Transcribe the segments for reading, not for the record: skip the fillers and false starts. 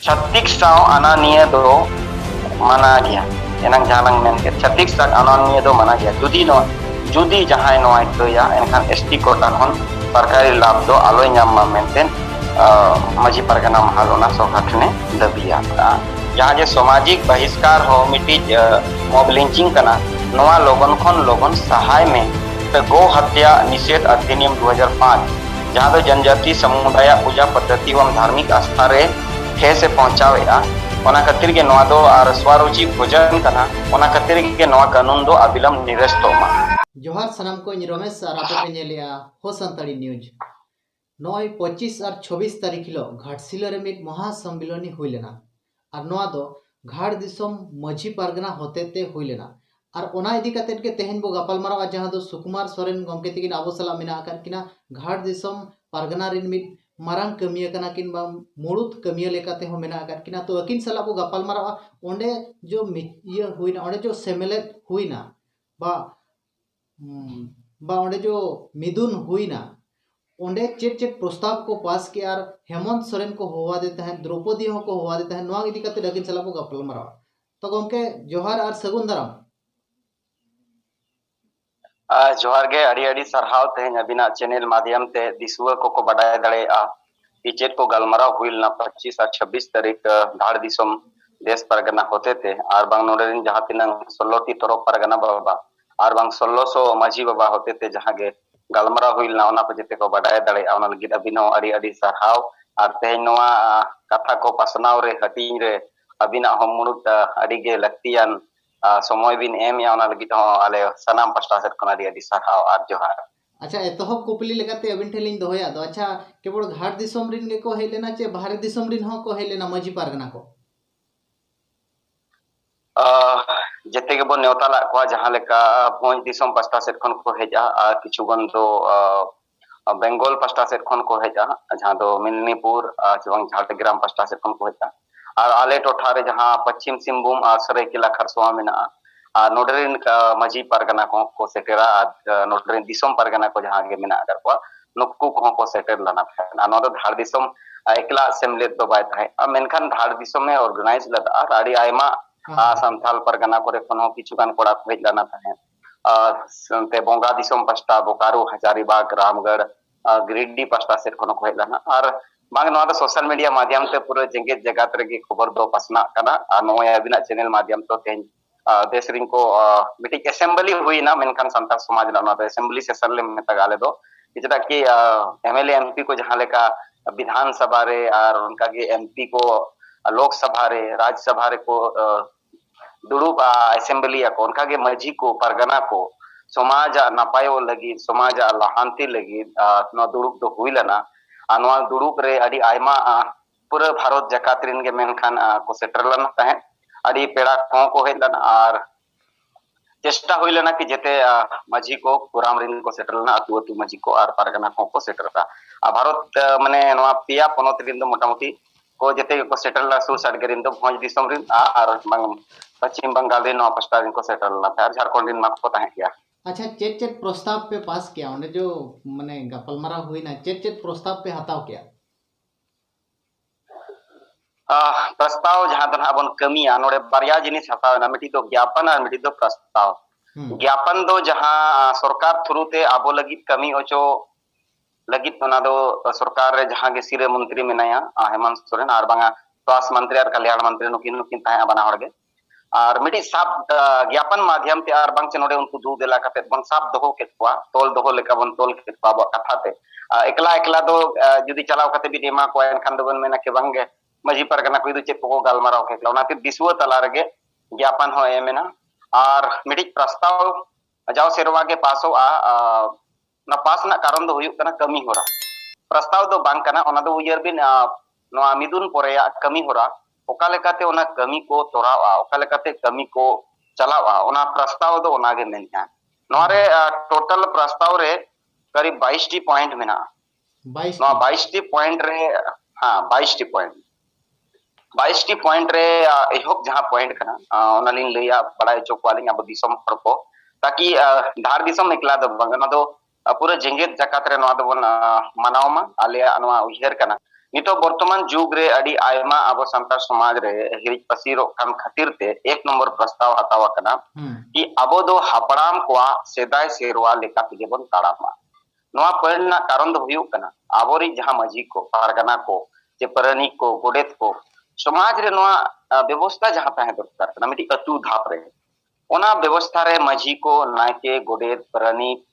छत्तीस साव अनानिया दो माना गया एनang jalang menke छत्तीस sak अनानिया दो माना गया जुदी जहां नो आइतोया एनखान एसटी कोटा हन सरकारी लाभ दो आलोय नाम मेंटेन मजी परगना महालोना सोहाटने दबिया जहां जे सामाजिक बहिष्कार हो मिटी मॉब लिंचिंग कना नवा लोगन खन लोगन सहाय में गो हत्या निषेध अधिनियम 2005 जहां दो जनजाति समुदाय पूजा पद्धति एवं धार्मिक आस्था रे ठे से पहुंचावेगा ओना खातिर के नवा दो और स्वरुचि भोजन कना ओना खातिर के नवा कानून दो अविलंब निरस्त होमा। जोहार सनम को रमेश और आपे पे नेलिया हो संताड़ी न्यूज नय 25 और 26 तारीख हिलो घाटशिला रे मिट महासम्मिलनी हुई लेना और नवा दो घाट दिसम मझी पारगना होतेते हुई लेना और ओना इदी कतेट के तेहन बो गपालमारावा जहां दो सुकुमार सोरेन गमके तिकिन आबो सला मेना आकर किना घाट दिसम पारगना रिन मिट मारांग कमिया कना किन बा मुड़ुत कमिया लेकाते हो मेना आकर किना तो अकिन सला बो गपालमारावा ओंडे जो ये हुईना ओंडे जो सेमेलेट हुईना बा ओंडे जो मिदुन हुईना ओंडे चेट चेट प्रस्ताव को पास किया और हेमंत सोरेन को होवा देता है द्रौपदी हो को होवा देता है नवा इदी कते डगिन सला बो गपालमारावा तो गमके जोहार और सगुन दाराम जोहार गे अड़ी अड़ी सरहाव तेहन अबिना चैनल माध्यम ते दिसुआ को बडाय दड़े चेत को गलमराव हुइलना 25 और 26 तारीख धाड़ दिसम देश परगना होते थे और बांग नोडरिन जहां तिनंग 16 टी तोरो परगना बाबा और बांग 1600 माझी बाबा होते थे जहां गे गलमराव हुइलना ओना पे जेते को बडाय दड़े ओना लगिद अबिनो अड़ी अड़ी सरहाव और तेहन नोआ कथा को पासनाव रे हटिंग रे अबिना हम मुनुत अड़ी गे लक्तियान समय बिन एम या ओना लगिद आले सनाम पास्टा सेट खना दी सरहाव और जोहार। अच्छा एतहब कुपली लेकाते अबिन ठेलिन दोया दो अच्छा केवल घाट दिसम रिन गे को हे लेना चे बाहर दिसम रिन हो को हे लेना मजी पारगना को जेते के बो नेवता ला को जहां लेका भोज दिसम पास्टा सेट खन को हेजा किछु गन दो बेंगल पास्टा सेट खन को हेजा जहां दो मिलनीपुर एवं झारग्राम पास्टा सेट खन को हेजा और आले टोठा रे जहां पश्चिम सिंहभूम सरायकेला खरसोवा मेना नोडरिन मजी परगना को सेटेरा नोडरिन दिसम परगना को जहां गे मेना अगर को नुक्कू को सेटेर लाना था नो धाड़ दिसम एकला सेमलेट दो बाय थाय मेनखान धाड़ दिसम में ऑर्गेनाइज लदा आड़ी आयमा संथाल परगना करे कोनो किछुगान कोड़ा को हेज लाना था ते बोंगा दिसम पास्टा बोकारो हजारीबाग रामगढ़ गिरिडीह पास्टा सेट कोनो को हेज लाना और बांग नवा सोशल मीडिया माध्यम ते पूरे जेंगे जगत रे खबर दो पसना कना नोया अबिना चैनल माध्यम तो तेन देश रिन को मिटी असेंबली हुई ना मेनखान संताल समाज ना असेंबली सेशन ले मेता गाले दो जेटा कि एमएलए एमपी को जहां लेका विधानसभा रे और उनका के एमपी को लोकसभा रे राज्यसभा रे को दुड़ुब असेंबली को उनका के मझी को परगना को समाज नपायो लगी समाज लहांति लगी न दुड़ुब तो हुई लना अनवा दुड़ुब रे अड़ी आयमा पूरा भारत जकात रिन के मेनखान को सेटर लना तहे अड़ी पेड़ा को हेलन और चेष्टा हुई लेना कि जेते मझी को पुराम रिन को सेटर लना अतु अतु मझी को और परगना को सेटर था भारत माने नवा पिया पनोत रिन दो मोटामुटी को जेते को सेटर ला सुर साइड रिन दो भोज दिसम रिन और पश्चिम बंगाल रिन नवा पस्टा रिन को सेटर लना था झारखंड रिन मा को तहे गया। अच्छा चेट चेट प्रस्ताव पे पास किया उन्हें जो माने गपलमारा हुई ना चेट चेट प्रस्ताव पे हताव किया प्रस्ताव जहां दो बन कमिया नोडे बारिया जिनिस हताव ना मिटी दो ज्ञापन और मिटी दो प्रस्ताव ज्ञापन दो जहां सरकार थ्रू ते आबो लगित कमी ओचो लगित ओना दो सरकार रे जहां गे सिरे मंत्री मेनाया हेमंत सोरेन और बांगा स्वास्थ्य मंत्री और कल्याण मंत्री नुकिन नुकिन ताया बना हड़गे और मिटी साब ज्ञापन माध्यम ते और बांग चनोडे उनको दू देला कते बन साब दोहो केतवा तोल दोहो लेका बन तोल केतवा कथा ते एकला एकला दो जुदी चलाव कते भी एमा को एनखान दो बन मेना के बांगे मजी परगना को चेक को गलमाराव के ओनाते दिसुआ तला रगे ज्ञापन हो एमेना और मिटी प्रस्ताव जाओ सेरवा के पासो ना पास ना कारण दो हुयुक कना कमी होरा प्रस्ताव दो बांग कना ओना दो उयर बिन नोआ मिदुन पोरेया कमी होरा ओका लेकाते ओना कमी को तोरावा ओका लेकाते कमी को चलावा ओना प्रस्ताव दो ओना गे मेनया नोरे टोटल प्रस्ताव रे करीब 22 टी पॉइंट मेना 22 टी पॉइंट रे हां 22 टी पॉइंट 22 टी पॉइंट रे एहोक जहां पॉइंट कना ओनालिन लेया बड़ा चोकवालिंग अब दिसम पर को ताकि धार दिसम एकला दो बंगना दो पूरा जेंगेत जकात रे नवा दो बन मनावमा आले अनवा उहियर कना नितो वर्तमान जुग रे अड़ी आयमा अब संतार समाज रे हिरिज पसीरो कान खातिर ते एक नंबर प्रस्ताव हतावा कना कि अब दो हापड़ाम कोआ सेदाय सेरवा लेका तिगे बन ताड़ामा नोआ पहलना कारण दो हुयुग कना आबोरी जहां मजी को पारगना को जे परनिक को गोडेत को समाज रे नोआ व्यवस्था जहां ताहे दरकार कना मिटी अतु धाप रे ओना व्यवस्था रे मजी को नायके गोडेत परनिक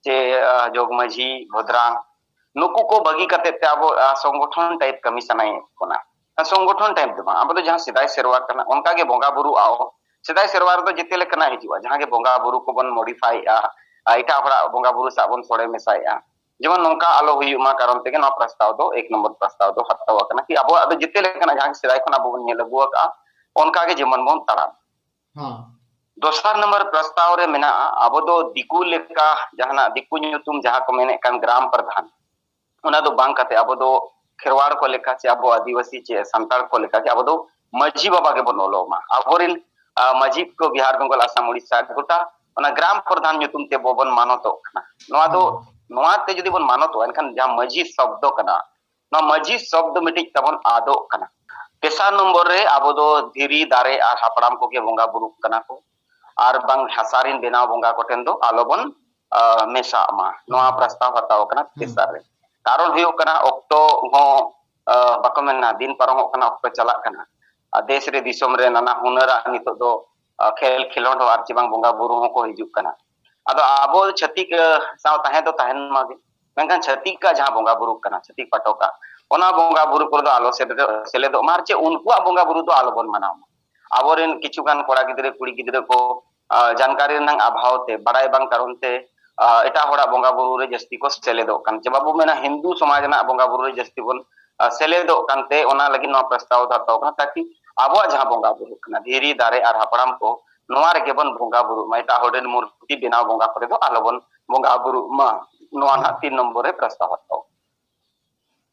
जे जोग मजी भद्रांग नुकु को बगी कते ते अब संगठन टाइप कमी सनाय कोना संगठन टाइप दो अब तो जहां सिदाय सेरवा कना उनका के बोंगा बुरु आओ सिदाय सेरवा तो जिते लेकना हिजुआ जहां के बोंगा बुरु को बन मॉडिफाई इटा हड़ा बोंगा बुरु साबन सोड़े मेसाया जेमन नोंका आलो हुयुमा कारण तेगे न प्रस्ताव दो एक नंबर प्रस्ताव दो हत्तावा कना कि अब अब जिते लेकना जहां सिदाय खना बन नेल गुआ उनका के जेमन बन ताड़ा हां दोसर नंबर प्रस्ताव रे मेना अब दो दिकु लेका जहां दिकु ᱧᱩᱛᱩᱢ जहां को मेने कान ग्राम प्रधान उना दो बांग कते अब दो खेरवाड़ को लेका से अब आदिवासी चे संताल को लेका के अब दो मजी बाबा के बनोलो मा अबोरिन मजी को बिहार बंगाल आसाम उड़ीसा गोटा उना ग्राम प्रधान ᱧᱩᱛᱩᱢ ते बोबन मानतो कना नोआ दो नोआ ते जदी बन मानतो एनखान जहां मजी शब्द कना नोआ मजी शब्द मिटिक तबन आदो कना तेसार नंबर रे अब दो धीरी दारे आर हापड़ाम को के बोंगा बुरु कना को आर बांग हासारिन बेनाव बोंगा कोटेन दो आलोबन मेसा मा नोआ प्रस्ताव हताव कना तेसार रे कारण हुयो कना ऑक्टो हो बाको मेना दिन पारम कना ऑक्टो चला कना देश रे दिसोम रे नाना हुनरा नितो दो खेल खिलोड हो आर चिबांग बोंगा बुरु हो को हिजुक कना अदो आबो छतिक साव ताहे तो ताहेन मागे मेंखान छतिक का जहां बोंगा बुरु कना छतिक पटोका ओना बोंगा बुरु को दो आलो सेले दो मारचे उनको बोंगा बुरु दो आलो बन मनाव आबोरेन किछुगान कोड़ा गिदरे कुड़ी गिदरे को जानकारी नंग अभाव ते बड़ाई बांग कारण ते एटा होड़ा बोंगा बुरु रे जस्ती को सेलेदो कान जबाबु मेना हिंदू समाज ना बोंगा बुरु रे जस्ती बन सेलेदो कानते ओना लगी नो प्रस्ताव दातो कना ताकि आबो जहां बोंगा बुरु कना धीरी दारे आर हापड़ाम को नोआर के बन बोंगा बुरु माइटा होडेन मूर्ति बिना बोंगा करे दो आलोबन बोंगा बुरु मा नोआ ना 3 नंबर रे प्रस्ताव हतो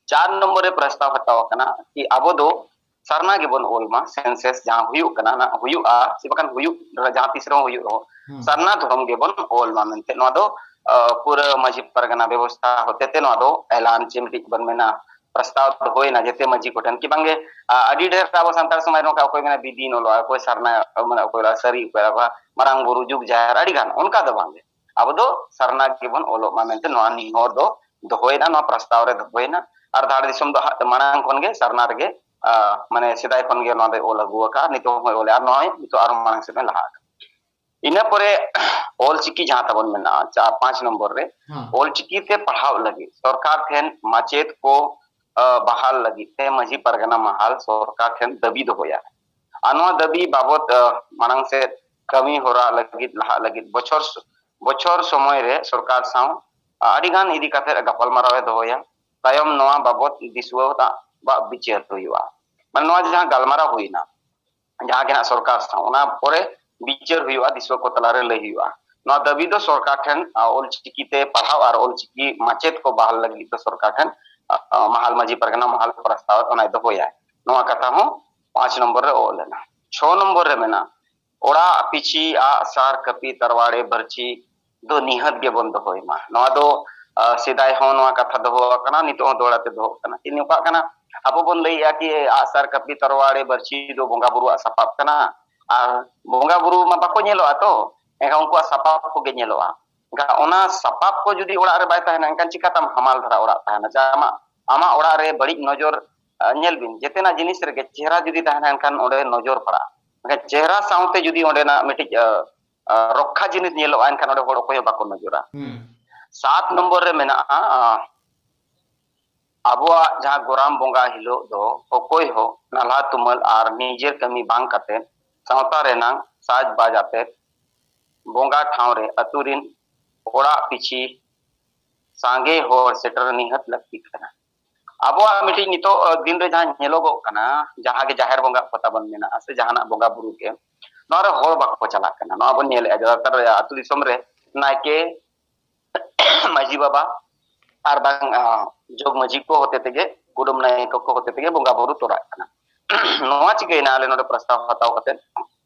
4 नंबर रे प्रस्ताव हतो कना कि आबो दो सरना के बन ओल मा सेंसस जहां हुयु कना ना हुयु आ सिबकन हुयु जहां तीसरो हुयु रो सरना धर्म के बन ओल मा मेनते नो दो पूरा मजी परगना व्यवस्था होते ते नो दो ऐलान चिमटिक बन मेना प्रस्ताव तो होय ना जेते मजी कोटन कि बांगे अडी ढेर आबो संतार समाज नो का कोई मेना बिदी नो लो कोई सरना माने कोई सरी कोई मारांग बुरु जुग जाहर अडी गान उनका दो बांगे अब दो सरना के बन ओलो मा मेनते नो नि होर दो होय ना नो प्रस्ताव रे दो होय ना आर धाड़ दिसम दो मारांग कोन गे सरना रे माने सिदाय कोन गे नो दे ओल अगुआ का नितो होय ओले आर नय नितो आर मारांग से लहा इना परे ओल चिकी जहां तबन मेना 4-5 नंबर रे ओल चिकी ते पढ़ाव लगी सरकार ठेन माचेत को बहाल लगी ते मजी परगना महाल सरकार ठेन दबी दो होया अनवा दबी बाबत मानंग से कमी होरा लगी लहा लगी बछर समय रे सरकार साव अडिगान इदी काते गपल मारावे दो होया तायम नवा बाबत दिसुवा ता बा बिचार होयुआ मान नवा जहां गलमारा होइना जहां के ना सरकार साव ओना परे बिचार हुआ दिसो को तलारे लई हुआ न दबी दो सरकार ठन ओल चिकी ते पढ़ाव और ओल चिकी माचेत को बहाल लगी तो सरकार ठन महाल मजी परगना महाल प्रस्ताव ओना दो होया नवा कथा हो 5 नंबर रे ओल ना 6 नंबर रे मेना ओड़ा पिची आ सार कपी तरवाड़े बरची दो निहत के बंद होय मा नवा दो सिदाय हो नवा कथा दो हो कना नितो दोड़ाते दो कना इन का कना अब बन लईया कि आ सार कपी तरवाड़े बरची दो बोंगा बुरु सपाप कना बोंगा बुरु मा बाको नेलोआ तो एका उनको सपाप को गे नेलोआ गा ओना सपाप को जुदी ओड़ा रे बाय ताहना एनकान चिकातम हमाल धरा ओड़ा ताहना जामा आमा ओड़ा रे बड़ी नजर नेल बिन जेतेना जिनिस रे चेहरा जुदी ताहना एनकान ओडे नजर पड़ा गा चेहरा साउते जुदी ओडे ना मिटि रक्षा जिनिस नेलोआ एनकान ओडे होड़ कोय बाको नजरा 7 नंबर रे मेना आबुआ जहां गोराम बोंगा हिलो दो ओकोय हो नाला तुमल आर निजेर कमी बांग काते सावता रेना साज बाजाते बोंगा ठाव रे अतुरिन ओड़ा पिची सांगे होर सेटर निहत लगती कना अबो मिटी नितो दिन रे जहां नेलोगो कना जहां के जाहिर बोंगा पता बन मेना से जहाना बोंगा बुरु के नोर होर बाको चला कना नो बन नेले जतर अतु दिसम रे नाके मजी बाबा आर बांग जोग मजी को होते तेगे गुडुम नाय को होते तेगे बोंगा बुरु तोरा कना नोआ चिके ना ले नोडे प्रस्ताव हताव कते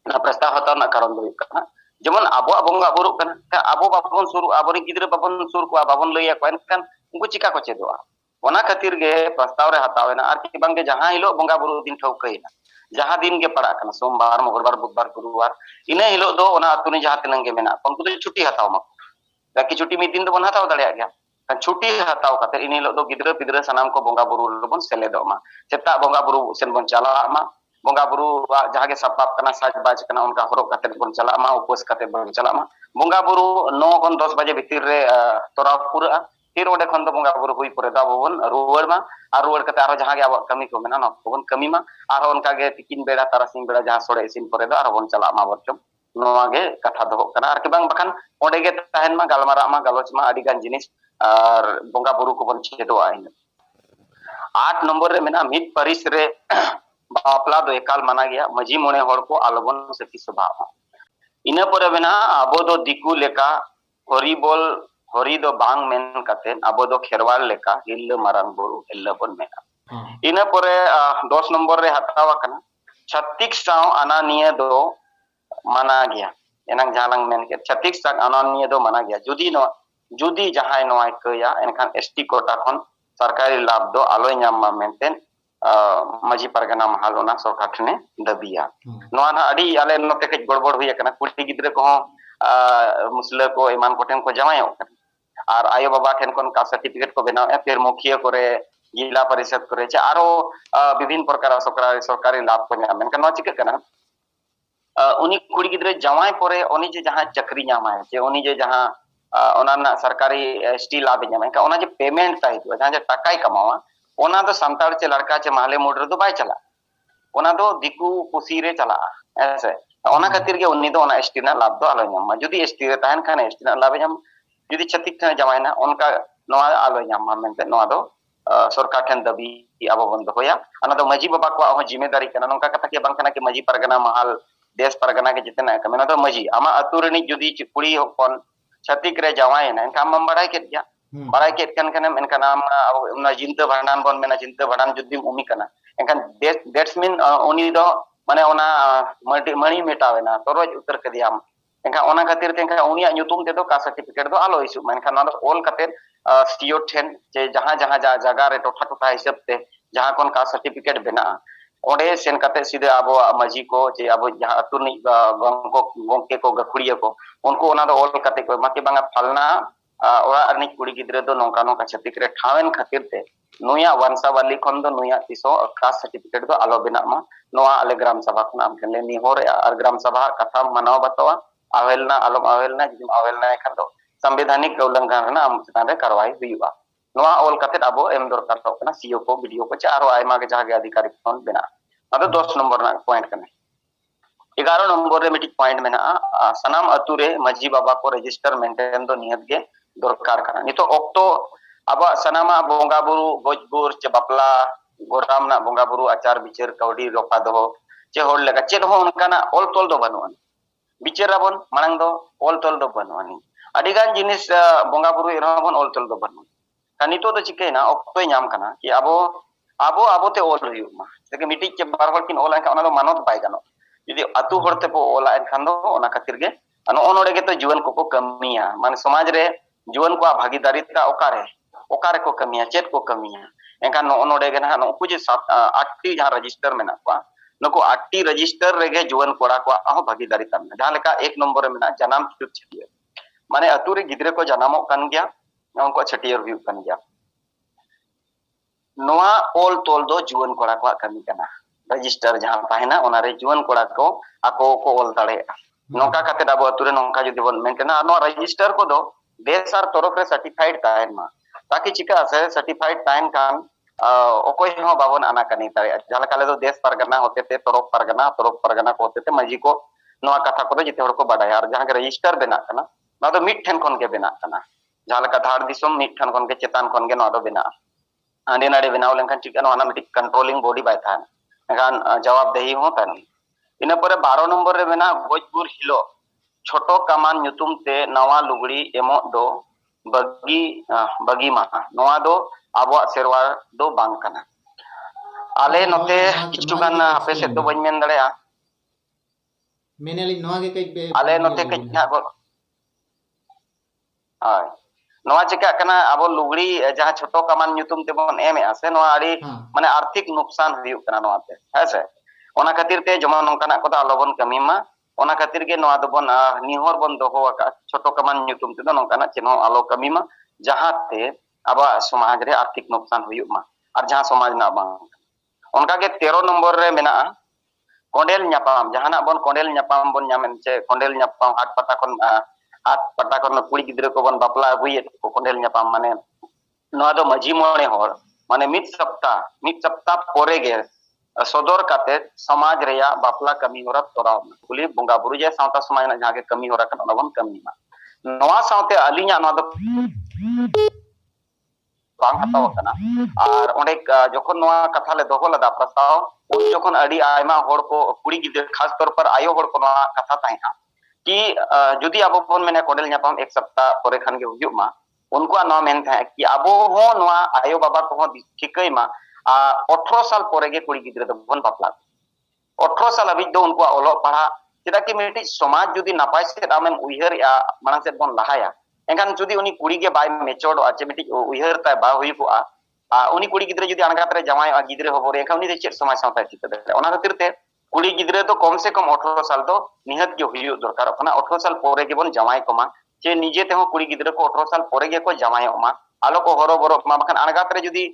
ना प्रस्ताव हताव ना कारण दो कना जेमन आबो बोंगा बुरु कना आबो बाबन सुरु आबोरी गिदरे बाबन सुर को बाबन लइया को एनकान उनको चिका को चेदोआ ओना खातिर गे प्रस्ताव रे हतावेना आर कि बांगे जहां हिलो बोंगा बुरु दिन ठौकैना जहां दिन गे पड़ा कना सोमवार मंगलवार बुधवार गुरुवार इने हिलो दो ओना अतुनी जहां तिनंगे मेना उनको तो छुट्टी हताव मा बाकी छुट्टी मिद दिन दो बन हताव दड़िया गया kan छुट्टी हताव खातिर इन हिलो दो गिद्रा पिद्रा सनाम को बोंगा बुरु लोबन सेलेदो मा सेता बोंगा बुरु सेन बन चला मा बोंगा बुरु जहां गे सपाप कना साज बाज कना उनका हरोक खातिर बन चला मा उपवास खातिर बन चला मा बोंगा बुरु 9 खन 10 बजे भीतर रे तोरा पूरा फिर ओडे खन दो बोंगा बुरु हुई परे दा बबन रुवार मा आर रुवार कते आरो जहां गे अब कमी को मेना न बबन कमी मा आरो उनका गे तिकिन बेड़ा तारासिंग बेड़ा जहां सोड़े इसिन परे दा आरो बन चला मा बरचम नोवा गे कथा दो कना आर कि बांग बखान ओडे गे ताहेन मा गालमारा मा गालोच मा आदि गान जिनिस और बोंगा बुरु को बन छेदो आइन 8 नंबर रे मेना मिद परिस रे बापला दो एकाल माना गया मजी मोने हर को आलोबन सती सभा इना परे मेना अबो दो दिकु लेका हरिबोल हरि दो बांग मेन काते अबो दो खेरवाल लेका हिल्ल मारांग बुरु हिल्ल बन मेना इना परे 10 नंबर रे हतावा कना छत्तीस साव आना निये दो माना गया एनांग जालांग मेन के छत्तीस साव आना निये दो माना गया जुदी जहां नोय कया एनखान एसटी कोटा खन सरकारी लाभ दो आलोय नाम मा मेंटेन मजी परगना महल ओना सरकार ठने दबिया नोआ ना अडी आले नते के गड़बड़ हुई कना कुटी गिद्रे को मुसले को ईमान कोठेन को जमायो और आयो बाबा ठेन कोन का सर्टिफिकेट को बनावे फिर मुखिया करे जिला परिषद करे चे आरो विभिन्न प्रकार सरकारी लाभ को नाम मेनका नोआ चिके कना उनी कुड़ी गिद्रे जमाय परे उनी जे जहां चक्री नामा जे उनी जे जहां ओना सरकारी एसटी लाभ नामा का ओना जे पेमेंट ताई दो जहां जे टाकाई कमावा ओना दो संताड़ चे लड़का चे माले मोडर दो बाय चला ओना दो दिकु कुसी रे चला ऐसे ओना खातिर के उन्नी दो ओना एसटी ना लाभ दो आलो नाम जुदी एसटी रे ताहन खान एसटी ना लाभ नाम जुदी छत्तीस ठन जमायना उनका नोआ आलो नाम मेनते नोआ दो सरकार ठन दबी आबो बंद होया अना दो मजी बाबा को जिम्मेदारी कना नोका कथा के बांग कना के मजी परगना महल देश परगना के जितना कमेना दो मजी आमा अतुरनी जुदी कुड़ी होपन छत्तीस रे जवायना इनका हम बड़ाई के दिया बड़ाई के कन कन इनका नाम ना जिंते भंडान बन मेना जिंते भंडान जुदी उमी कना इनका दैट्स मीन उनी दो माने ओना मणि मेटावेना तोरज उत्तर के दिया इनका ओना खातिर ते इनका उनिया न्यूतुम ते दो का सर्टिफिकेट दो आलो इशू मेनका ना दो ऑल खातिर सीओ ठेन जे जहां जहां जगह रे टोठा टोठा हिसाब ते जहां कोन का सर्टिफिकेट बना ओडे सेन कते सीधे आबो मजी को जे आबो जहां अतुरनी गोंके को गखुड़िया को उनको ओना दो ऑल कते को माके बांगा फलना ओरा अरनी कुड़ी गिद्रे दो नौका नौका छत्तीस रे ठावेन खातिर ते नुया वंशावली खन दो नुया तिसो कास्ट सर्टिफिकेट दो आलो बिना मा नोआ आले ग्राम सभा खन आम खन ले निहोर और ग्राम सभा कथा मनाव बतवा आवेलना आलम आवेलना जिम आवेलना खन दो संवैधानिक उल्लंघन ना आम चितान रे कार्रवाई हुईवा नोआ ऑल कते आबो एम दरकार तो कना सीओ को वीडियो को चारो आयमा के जहां के अधिकारी खन बिना अदो 10 नंबर ना पॉइंट कने 11 नंबर रे मिटिक पॉइंट मेना सनाम अतु रे मजी बाबा को रजिस्टर मेंटेन दो नियत गे दरकार कना नितो ऑक्टो अब सनामा बोंगा बुरु गोजबुर चे बापला गोराम ना बोंगा बुरु आचार बिचार कौडी रोपा दो चे होड़ लगा चेद हो उनका ना ऑल तोल दो बनवान बिचाराबन मांग दो ऑल तोल दो बनवानी अडिगान जिनिस बोंगा बुरु इरहाबन ऑल तोल दो बनवान नितो दो चिकेना ऑक्टो नाम कना कि आबो आबो आबो ते ऑल हुयु मा सेके मिटिक के बार बार किन ऑल का ना मानत बाय गानो यदि अतु होड़ते पो ऑल एनखान दो ओना खातिर गे अनो ओनोडे गे तो जीवन को कमिया माने समाज रे जीवन को भागीदारीता ओकारे को कमिया चेत को कमिया एनखान ओनोडे गे ना नुकु जे 8टी जहां रजिस्टर मेना को नुकु 8टी रजिस्टर रेगे जीवन कोड़ा को आहो भागीदारीता में जहां लेका 1 नंबर रे मेना जनाम छुटियर माने अतु रे गिद्रे को जनामो कन गया उनको छटियर हुई कन गया नोआ ऑल तोल दो जीवन कोड़ा को कमी कना रजिस्टर जहां ताहेना ओना रे जीवन कोड़ा को आको को ऑल दाड़े नोका कते दाबो अतुरे नोका जदि बोन मेंटेना नो रजिस्टर को दो देश आर तरफ रे सर्टिफाइड ताहेन मा ताकि चिका से सर्टिफाइड ताहेन कान ओकोय हो बाबन आना कनी तारे जहां काले दो देश परगना होते ते तरफ परगना को होते ते मजी को नोआ कथा को जिते हड़ को बाडाय और जहां के रजिस्टर बेना कना ना दो मिट ठन कोन के बेना कना जहां का धार दिसम मिट ठन कोन के चेतान कोन के ना दो बेना आंडे नाडे बनाव लेखन चिका ना मिट कंट्रोलिंग बॉडी बाय था एखान जवाबदेही हो तनी इना परे 12 नंबर रे बेना भोजपुर हिलो छोटो कमान ᱧᱩᱛᱩᱢ ते नवा लुगड़ी एमो दो बगी मा नवा दो आबो सेरवा दो बांग कना आले नोते किछु गान आपे से दो बन मेन दड़या मेनेली नवा के कई आले नोते कई ना गो हाय नवा चिका कना आबो लुगड़ी जहां छोटो कमान ᱧᱩᱛᱩᱢ तेबन एम आसे नवा आड़ी माने आर्थिक नुकसान हुयुक कना नवा ते हेसे ओना खातिर ते जमन नोंकाना को आलोबन कमी मा ओना खातिर के नवा दोबन निहोर बन दोहो का छोटो कमान ᱧᱩᱛᱩम ते नोंकाना चेनो आलो कमी मा जहां ते आबा समाज रे आर्थिक नुकसान हुयुक मा और जहां समाज ना बांग उनका के 13 नंबर रे मेना कोंडेल ᱧᱟᱯᱟᱢ जहां बन कोंडेल ᱧᱟᱯᱟᱢ बन ᱧᱟᱢᱮन चे कोंडेल ᱧᱟᱯᱟम हाट पटा kon कुड़ी गिद्रे को बन बापला अगुयेत को कोंडेल ᱧᱟᱯᱟम माने नवा दो मजी मोणे होर माने मिद सप्ताह पोरे गे सदर काते समाज रेया बापला कमी होरा तोराव कुली बोंगा बुरु जे सावता समाज ना जहां के कमी होरा कन बन कमी मा नवा सावते अलिया नवा दो बांग हताव कना और ओंडे जखन नवा कथा ले दोहो लदा प्रस्ताव उन जखन अडी आयमा होड़ को कुड़ी गिद्रे खास तौर पर आयो होड़ को नवा कथा ताइहा कि जुदी अब फोन में कोंडेल ᱧᱟᱯᱟम एक सप्ताह पोरे खान के हुयुक मा उनको नवा मेन था कि अब हो नवा आयो बाबा को ठिकई मा 18 साल पोरे के कुड़ी गिद्रे दो बन बापला 18 साल अभी दो उनको ओलो पढ़ा चेदा कि मिटी समाज जुदी नापाय से आमेम उइहर या मानन से बन लहाया एंगान जुदी उनी कुड़ी के बाय मेचोड आचे मिटी उइहर ता बा हुयुको उनी कुड़ी गिद्रे जुदी अनगात रे जमाय गिद्रे होबोरे एखा उनी चेत समाज सावता चिते ओना खातिर ते कुड़ी गिद्रे तो कम से कम 18 साल तो निहत के हुयु दरकार कना 18 साल पोरे के बन जमाय कोमा चे निजे ते हो कुड़ी गिद्रे को 18 साल पोरे के को जमाय मा आलो को हरो बरो मा बखन अनगात रे जुदी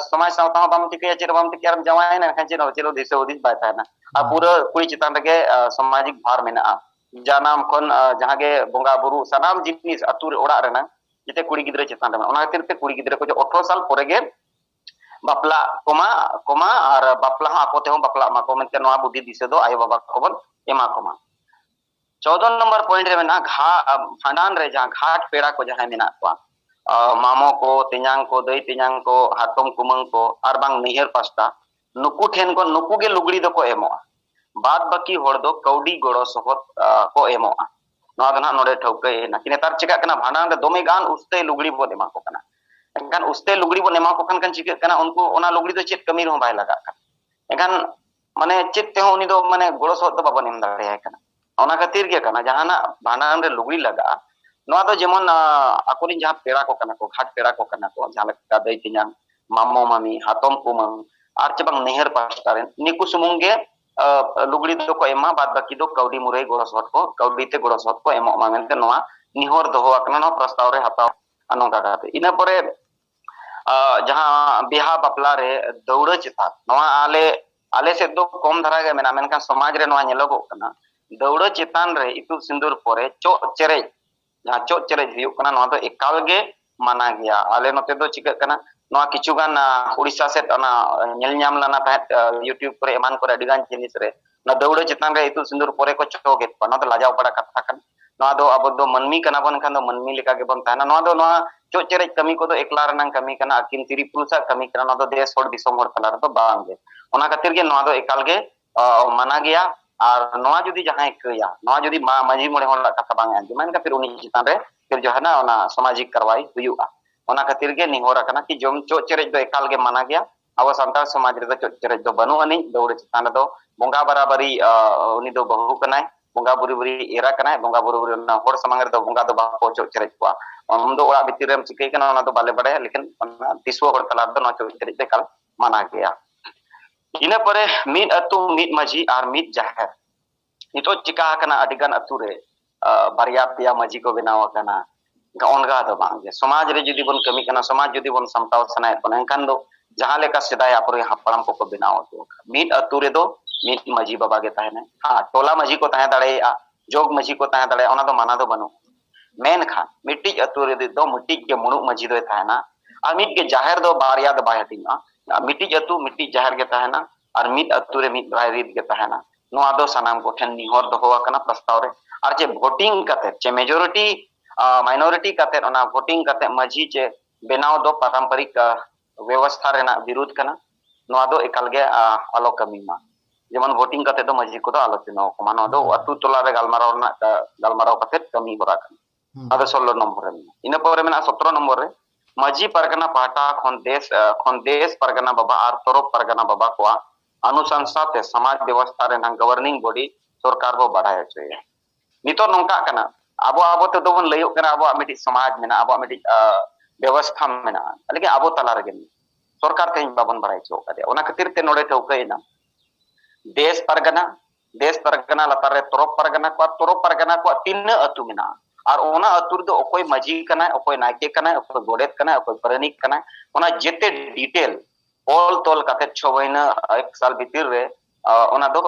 समाज सावता बाम टिके चे बाम टिके आर जमाय ना खान चे नो चलो दिसे उदिस बाय थाना आ पूरा कुड़ी चितान रे सामाजिक भार मेना जानाम खन जहां के बोंगा बुरु सनाम जिनिस अतुर ओड़ा रेना जेते कुड़ी गिद्रे चितान रे ओना खातिर ते कुड़ी गिद्रे को 18 साल पोरे के बापला कोमा और बापला आको ते बापला मा को मेनते नवा बुद्धि दिसे दो आयो बाबा को बन एमा कोमा 14 नंबर पॉइंट रे मेना घा फांडान रे जहां घाट पेड़ा को जहां मेना को मामो को तियांग को दई तियांग को हातम कुमंग को और बांग निहर पास्ता नुकु ठेन को नुकु के लुगड़ी दो को एमो बाद बाकी होड़ दो कौडी गोड़ो सोहत को एमो नवा दना नोडे ठौके ना कि नेतार चिका कना भांडान रे दोमे गान उस्ते लुगड़ी बो एमा को कना एनखान उस्ते लुगड़ी बो एमा को खान चिका कना उनको ओना लुगड़ी दो चेत कमी रहो बाय लगा एनखान माने चेत ते हो उनी दो माने गोड़ो सोहत दो बाबन एम दाड़े कना ओना खातिर के कना जहाना भांडान रे लुगड़ी लगा नवा दो जेमन अकोरिन जहां पेड़ा को कना को घाट पेड़ा को कना को जहां लगा दई तियांग मामो मामी हातम कुमंग आर चबंग नेहर पास्टारे निकु सुमुंगे लुगड़ी दो को एमा बाद बाकी दो कौडी मुरई गोड़ो सोहत को कौडी ते गोड़ो सोहत को एमो मा मेनते नवा निहोर दोहो अकना नो प्रस्ताव रे हताव अनोका गाते इना परे जहां बिहा बापला रे दौड़ चिता नवा आले से दो कम धरा गे मेना मेनका समाज रे नवा नेलोगो कना दौड़ चितान रे इतु सिंदूर परे चो चेरे जहां चो चेरे हुयुक कना नवा दो एकाल गे माना गया आले नोते दो चिका कना नवा किछुगान उड़ीसा से तना नेल ᱧᱟᱢ लाना ता यूट्यूब पर एमान पर अडिगान जिनिस रे न दौड़ चितान रे इतु सिंदूर परे को चो गे पना तो लाजाव पड़ा कथा कन नवा दो अब दो मनमी कना बन खान दो मनमी लेका के बन ताना नवा दो नवा चो चेरे कमी को दो एकला रनंग कमी कना अकिन तिरी पुरुषा कमी कना नवा दो देश होड़ दिसोम होड़ तला तो बांग गे ओना खातिर गे नवा दो एकाल गे माना गया और नवा जुदी जहां कया नवा जुदी माजी मोड़े होड़ कथा बांग अंजमान का फिर उनी चितान रे फिर जो है ना ओना सामाजिक कार्रवाई हुयुआ ओना खातिर गे निहोरा कना कि जम चो चेरे दो एकाल गे माना गया अब सांतार समाज रे चो चेरे दो बनु अनि दौड़ चितान दो बोंगा बराबरी उनी दो बहु कनाय बोंगा बुरी बुरी एरा कनाय बोंगा बुरी बुरी ना होड़ समांग रे दो बोंगा दो बाको चो चेरे को हम दो ओड़ा भितिर रेम चिकई कना ओना दो बाले बड़े लेकिन दिसवा होड़ तला दो ना चो चेरे दे काल माना गया इना परे मिद अतु मिद मजी और मिद जाहेर नितो चिका कना अडिगान अतु रे बारिया पिया मजी को बनाव कना ओनगा दो बांगे समाज रे जुदी बन कमी कना समाज जुदी बन समताव सनाय बन एनखान दो जहां लेका सिदाय अपरे हपड़ाम को बनाव तो मिद अतु रे दो मिद मजी बाबा के ताहे हां टोला मजी को ताहे दाड़े जोग मजी को ताहे दाड़े ओना दो माना दो बनु मेन खान मिट्टी अतु रे दो मिट्टी के मुणु मजी दो ताहेना और मिद के जाहिर दो बारिया दो बाय हटिना मिट्टी अतु मिट्टी जाहिर के ताहेना और मिद अतु रे मिद बाय रीत के ताहेना नोआ दो सनाम को ठन निहोर दो होवा कना प्रस्ताव रे और जे वोटिंग कते चे मेजॉरिटी माइनॉरिटी कते ओना वोटिंग कते मजी चे बेनाव दो पारंपरिक व्यवस्था रेना विरोध कना नोआ दो एकाल गे आलो कमी मा जेमन वोटिंग कते दो मजी को दो आलोचना को मानो दो अतु तोला रे गालमाराव कते कमी होरा कना आदो 16 नंबर रे इना पर मेना 17 नंबर रे मजी परगना पाटा खन देश परगना बाबा आर तोरफ परगना बाबा को अनुशंसा ते समाज व्यवस्था रे गवर्निंग बॉडी सरकार को बढ़ाए चाहिए नितो नोंका कना abo abo te dobon layok kana abo miti samaj mena abo miti व्यवस्था मेना लेकिन अब तला रगे सरकार तेज बाबन बड़ाई चो कदे ओना खातिर ते नोडे ठौकैना देश परगना लतारे तोरप परगना को तीन अतु मेना और ओना अतुर दो ओकोय मजी कना ओकोय नायके कना ओकोय गोडेत कना ओकोय परनिक कना ओना जेते डिटेल ऑल तोल कते 6 महीना 1 साल भीतर रे ओना दो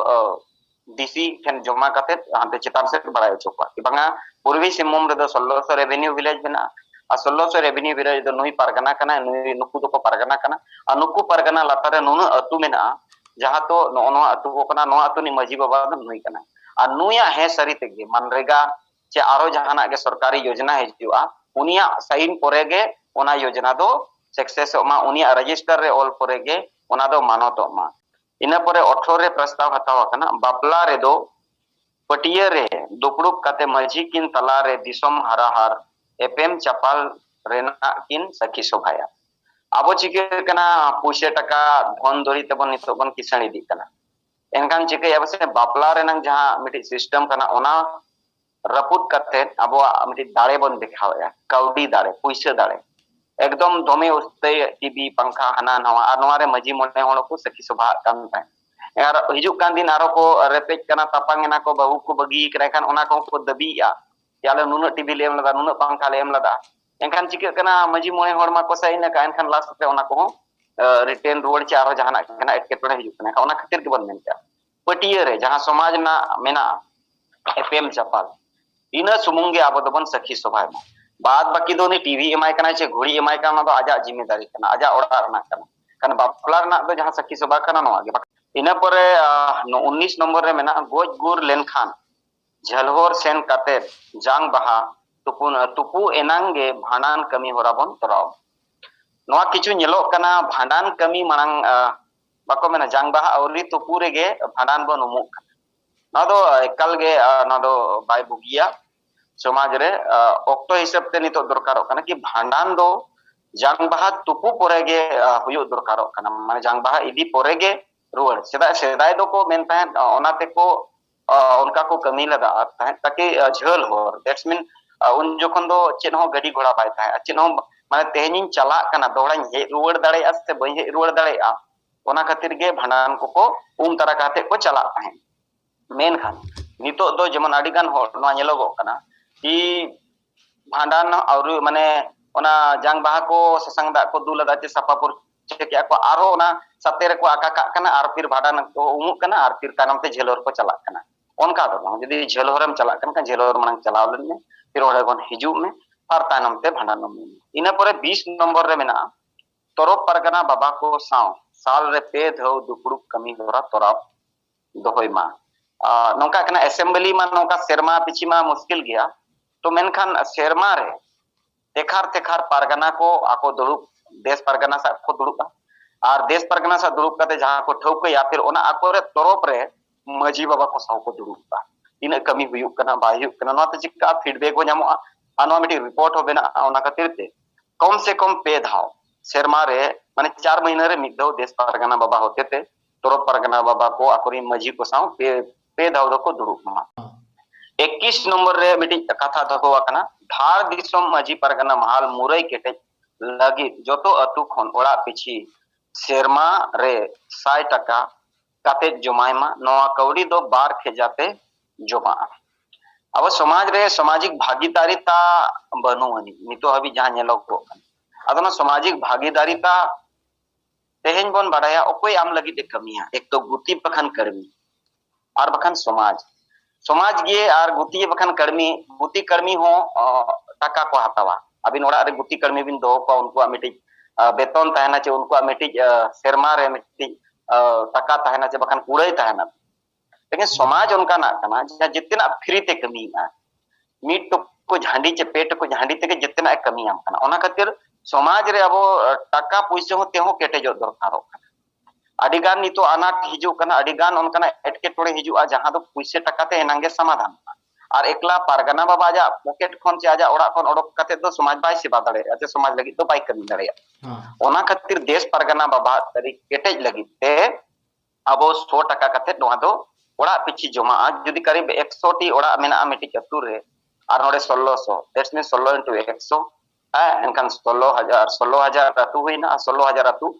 डीसी ठेन जमा कते हांते चितान से बड़ाई चो कि बांगा पूर्वी सिंहभूम रे दो 1600 रेवेन्यू विलेज मेना 1600 रेवेन्यू विलेज दो नुई परगना कना नुई नुकु दो को परगना कना आ नुकु परगना लतारे नुनु अतु मेना जहाँ तो नो अतु को कना नो अतु नि मजी बाबा दो नुई कना आ नुया हे सरी तेगे मनरेगा चे आरो जहाना के सरकारी योजना हिजुआ उनिया साइन पोरेगे ओना योजना दो सक्सेस मा उनिया रजिस्टर रे ऑल पोरेगे ओना दो मानतो मा इना परे 18 रे प्रस्ताव हतावा कना बापला रे दो पटिया रे दुपड़ुक कते मजी किन तला रे दिसम हराहार एपीएम चपाल रेना किन सखी शोभाया अब चिके कना पुसे टका धन दरी तेबन नितो बन किसानी दी कना एनकान चिके अब से बापला रे नंग जहां मिटी सिस्टम कना ओना रपुट कते अब मिटी दाड़े बन दिखावया काउडी दाड़े पुइसे दाड़े एकदम दोमे उस्ते टीवी पंखा हना नवा आ नवा रे मजी मोने होड़ को सखी शोभा कान ता यार हिजु कान दिन आरो को रेपेज कना तापांगना को बहु को बगी करे खान ओना को दबिया याले नुन टीवी लेम लदा नुन पंखा लेम लदा एनखान चिके कना मजी मोने होड़ मा को साइना का एनखान लास्ट पे ओना को रिटर्न रोड चे आरो जहाना कना एटकेटोड़े हिजु कना ओना खातिर के बन मेनता पटिया रे जहां समाज ना मेना एपीएम चपाल इना सुमुंगे आबो दबन सखी शोभा बाद बाकी दो नि टीवी एमआई कना चे घोड़ी एमआई कना दो आजा जिम्मेदारी कना आजा ओड़ा रना कना बापला रना दो जहां सखी शोभा कना नवा गे इना परे 19 नंबर रे मेना गोज गुर लेनखान झलहोर सेन काते जांग बहा तुपु एनांगे भांडान कमी होरा बन तराव नवा किछु नेलो कना भांडान कमी मांग बाको मेना जांग बहा औरी तुपु रेगे भांडान बन उमुक ना दो एकल गे ना दो बाय बुगिया समाज रे ऑक्टो हिसाब ते नितो दरकारो कना कि भांडान दो जांग बहा तुपु पोरेगे हुयो दरकारो कना माने जांग बहा इदी पोरेगे रुवर सेदाय दो को मेनता ओनाते को उनका को कमी लगा ताकि झल हो दैट्स मीन उन जोखन दो चेन हो गडी घोड़ा बाय था चेन हो माने तेहनिन चला कना दोड़ा हे रुवर दाड़े आस्ते बई हे रुवर दाड़े आ ओना खातिर गे भांडान को उम तारा काते को चला था मेन खान नितो दो जमन आडी गान हो नो नेलोगो कना कि भांडान और माने ओना जांग बाहा को ससंग दा को दुला दाचे सपापुर चेक को आरो ओना सतेरे को आका कना आर फिर भांडान को उमु कना आर फिर तानम ते झेलोर को चला कना ओनका दो जदी झेलोरम चला कन झेलोर मांग चलाव लेन में फिर ओडे कोन हिजु में और तानम ते भांडान में इना परे 20 नंबर रे मेना तोरप परगना बाबा को साव साल रे पे धौ दुपुड़ुक कमी होरा तोराप दोहोय मा नोका कना असेंबली मा नोका शर्मा पिछि मा मुश्किल गया तो मेनखान शर्मा रे तेखार परगना को आको दुड़ुप देश परगना सा को दुड़ुपा और देश परगना सा दुड़ुप कते जहां को ठौके या फिर ओना आको रे तोरप रे मजी बाबा को साव को दुड़ुपा इन कमी हुयुक कना बाय हुयुक कना नोते चिका फीडबैक को ᱧᱟᱢᱚᱜᱼᱟ आनो मिटी रिपोर्ट हो बेना ओना खातिर ते कम से कम पे धाव शर्मा रे माने 4 महीने रे मिद दो देश परगना बाबा होते थे तोरप परगना बाबा को आकोरी मजी को साव पे धाव को दुड़ुपमा 21 नंबर रे मिटी कथा दहो कना धार दिसम मजी परगना महाल मुरई केटे लगी जोतो अतु खन ओड़ा पिछि शर्मा रे 100 टका काते जमायमा नवा कौड़ी दो बार खेजाते जमा अब समाज रे सामाजिक भागीदारीता बनुवनी नितो हबी जहां नेलोग अदना सामाजिक भागीदारीता तेहेन बन बाडाया ओकोय आम लगी दे कमिया एक तो गुती बखन कर्मी और बखन समाज गे और गुती बखन कर्मी हो टाका को हतावा अबिन ओड़ा रे गुती कर्मी बिन दो को उनको मिटी बेतन तहना चे उनको मिटी शर्मा रे मिटी टाका तहना चे बखन कुड़े तहना लेकिन समाज उनका ना कना जितना फ्री ते कमी मीट को झांडी चे पेट को झांडी ते जितना कमी आम कना ओना खातिर समाज रे अब टाका पैसा हो तेहो केटे जो दरकारो अडिगान नितो अनाट हिजु कना अडिगान उनका एटके टोड़े हिजुआ जहां दो पैसे टाका ते एनांगे समाधान और एकला परगना बाबा आजा पॉकेट खन से आजा ओड़ा खन ओडक कते दो समाज बाय सेवा दाड़े अते समाज लगी तो बाय कमी दाड़े ओना खातिर देश परगना बाबा तरी केटेज लगी ते अब 100 टका कते नोआ दो ओड़ा पिछि जमा जुदी करीब 100 टी ओड़ा मेना मिटी अतु रे और नोडे 1600 दैट्स मीन 16 into 100 एनखान 16,000 अतु हुईना 16,000 अतु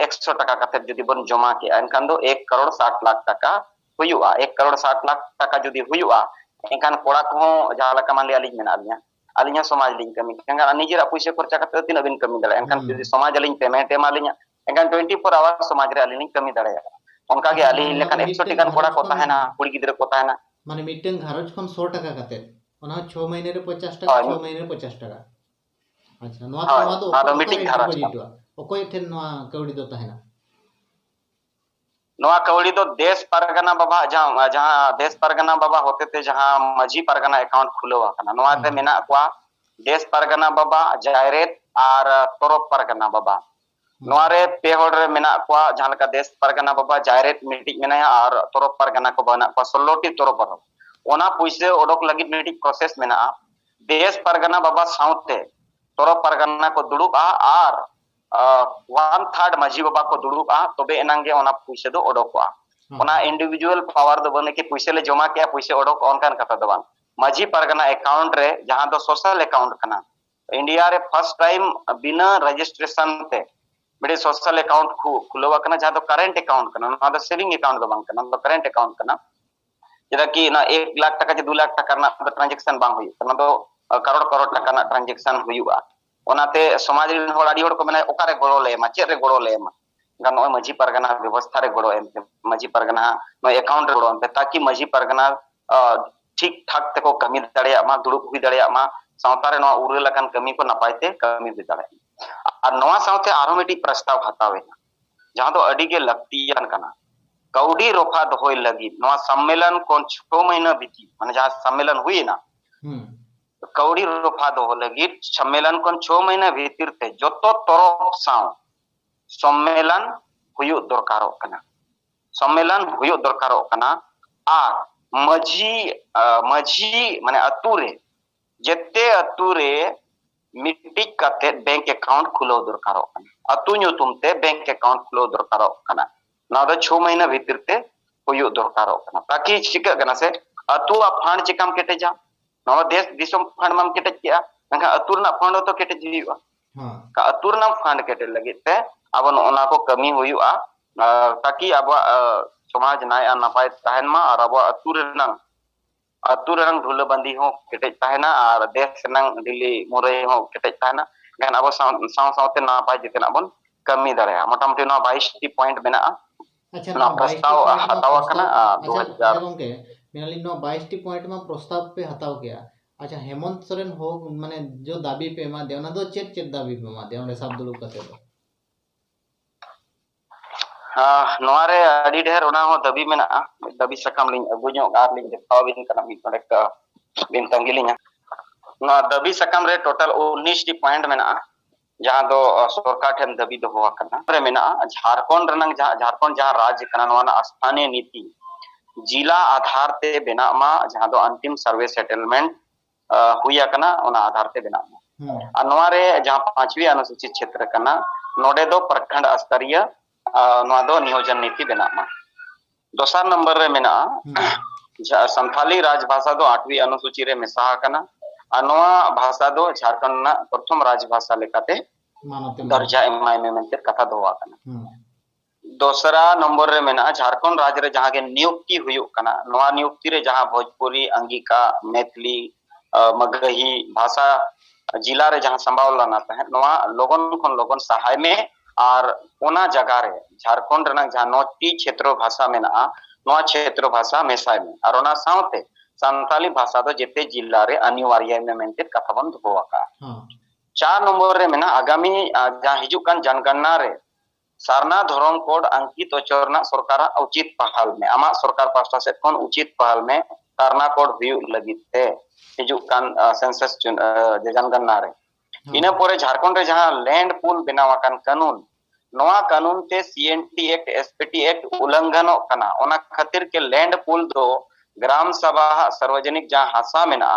100 टका कते जुदी बन जमा के एनखान दो 1 करोड़ 60 लाख टका हुयुआ 1 करोड़ 60 लाख टका जुदी हुयुआ एनखान कोड़ा को जहां लका मान लिया अलिज मेना अलिया अलिया समाज लिंक कमी एनखान निजेरा पैसा खर्चा करते तीन बिन कमी दड़े एनखान जुदी समाज अलिन पेमेंट एमा अलिया एनखान 24 आवर समाज रे अलिन कमी दड़े उनका के अलिन लेखान 100 टिकान कोड़ा को ताहेना कुड़ी गिदरे को ताहेना माने मिटन घारज खन 100 टका कते ओना 6 महीने रे 50 टका 6 महीने रे 50 टका अच्छा नोआ तो मीटिंग घारज ओकोय ठेन नोआ कौड़ी दो ताहेना नोआ कौड़ी दो देश परगना बाबा जहां देश परगना बाबा होते थे जहां मजी परगना अकाउंट खुलवा कना नोआ ते मेना को देश परगना बाबा जायरेत और तोरप परगना बाबा नोआ रे पे होड़ रे मेना को जहां लका देश परगना बाबा जायरेत मीटिंग मेना और तोरप परगना को बना को 16 टी तोरप पर ओना पुइसे ओडक लगी मीटिंग प्रोसेस मेना देश परगना बाबा साउते तोरप परगना को दुड़ुबा और 1/3 मजी बाबा को दुड़ुबा तबे एनांगे ओना पुइसे दो ओडोकवा ओना इंडिविजुअल पावर दो बने के पुइसे ले जमा के पुइसे ओडोक ऑनकान कथा दबान मजी परगना अकाउंट रे जहां दो सोशल अकाउंट कना इंडिया रे फर्स्ट टाइम बिना रजिस्ट्रेशन ते बड़े सोशल अकाउंट खुलवा कना जहां दो करेंट अकाउंट कना ना दो सेविंग अकाउंट दो बांग कना दो करेंट अकाउंट कना जेदा कि ना 1 लाख टका जे 2 लाख टका ना ट्रांजैक्शन बांग हुई कना दो करोड़ करोड़ टका ना ट्रांजैक्शन हुईवा ओनाते समाज रे होड़ आडी होड़ को माने ओकारे गोड़ो लेमा चेद रे गोड़ो लेमा गान ओय मजी परगना व्यवस्था रे गोड़ो एम मजी परगना नो अकाउंट रे गोड़ो एम ताकि मजी परगना ठीक ठाक ते को कमी दड़िया मा दुड़ुब हुई दड़िया मा सावता रे नो उरे लकन कमी को नपायते कमी हुई दड़िया और नोआ सावते आरो मिटी प्रस्ताव हतावे जहां दो अडी के लक्तियान कना कौडी रोफा दोहोय लगी नोआ सम्मेलन कोन 6 महीना बीती माने जहां सम्मेलन हुई ना कौड़ी रोफा दो लगी सम्मेलन को 6 महीने भीतर थे जो तो तरफ साव सम्मेलन हुयो दरकारो कना सम्मेलन हुयो दरकारो कना आ मजी माने अतुरे जेते अतुरे मिटिक काते बैंक अकाउंट खुलो दरकारो कना अतु ᱧᱩᱛᱩᱢ बैंक अकाउंट खुलो दरकारो कना ना दो 6 महीने भीतर ते हुयो दरकारो कना ताकि चिका कना से अतु फंड चिकाम केटे जा नवा देश दिसम फंड माम केटेज किया नखा अतुरना फंड तो केटेज हुआ का अतुरना फंड केटे लगे ते अब ओना को कमी हुआ ताकि अब समाज नाय नपाय तहन मा और अब अतुरन ढुल बंदी हो केटेज तहना और देश नंग दिल्ली मुरई हो केटेज तहना गन अब सावते नापाय जितना बन कमी दरे मोटामोटी ना 22 टी पॉइंट मेना अच्छा ना प्रस्ताव हतावा कना 2000 गंके मेनाली नो 22 टी पॉइंट में प्रस्ताव पे हताव गया अच्छा हेमंत सोरेन हो माने जो दाबी पे मा दे ओना दो चेत दाबी पे मा दे ओने सब दुलु कते दो नोआ रे अडी ढेर ओना हो दाबी मेना दाबी सकाम लिंग अगुño गार लिंग देखाव बिन कना मी तोड़े का बिन तंगिलिंगा ना दाबी सकाम रे टोटल 19 टी पॉइंट मेना जहां दो सरकार ठेन दाबी दो हुआ कना रे मेना झारखंड रनंग झारखंड जहां राज्य कना नोना स्थानीय नीति जिला आधार ते बेना मा जहां दो अंतिम सर्वे सेटलमेंट हुआ कना ओना आधार ते बेना मा नोआ रे जहां 5वीं अनुसूचित क्षेत्र कना नोडे दो प्रखंड स्तरीय नोआ दो नियोजन नीति बेना मा दोसर नंबर रे मेना संथाली राजभाषा दो 8वीं अनुसूची रे मेसा कना नोआ भाषा दो झारखंड ना प्रथम राजभाषा लेकाते दर्जा एमआई में मेंते कथा दो कना दूसरा नंबर रे मेना झारखंड राज्य रे जहां के नियुक्ति हुयो कना नोआ नियुक्ति रे जहां भोजपुरी अंगिका मैथिली मगही भाषा जिला रे जहां संभाल लाना है नोआ लोगन खन लोगन सहाय में और ओना जगह रे झारखंड रे जहां नोटी क्षेत्र भाषा में ना नोआ क्षेत्र भाषा मेसाय में और ओना साउते संताली भाषा दो जेते जिला रे अनिवार्य में मेंते कथा बंद होवा का 4 नंबर रे मेना आगामी जहां हिजुकान जनगणना रे सारना धर्म कोड अंकित चोरना सरकार उचित पहल में आमा सरकार पास्टा से कौन उचित पहल में सारना कोड हुई लगी थे हिजुकान सेंसस जनगणना रे इना पोरे झारखंड रे जहां लैंड पूल बनावाकान कानून नोआ कानून ते सीएनटी एक्ट एसपीटी एक्ट उल्लंघन कना ओना खातिर के लैंड पूल दो ग्राम सभा सार्वजनिक जहां हासा मेना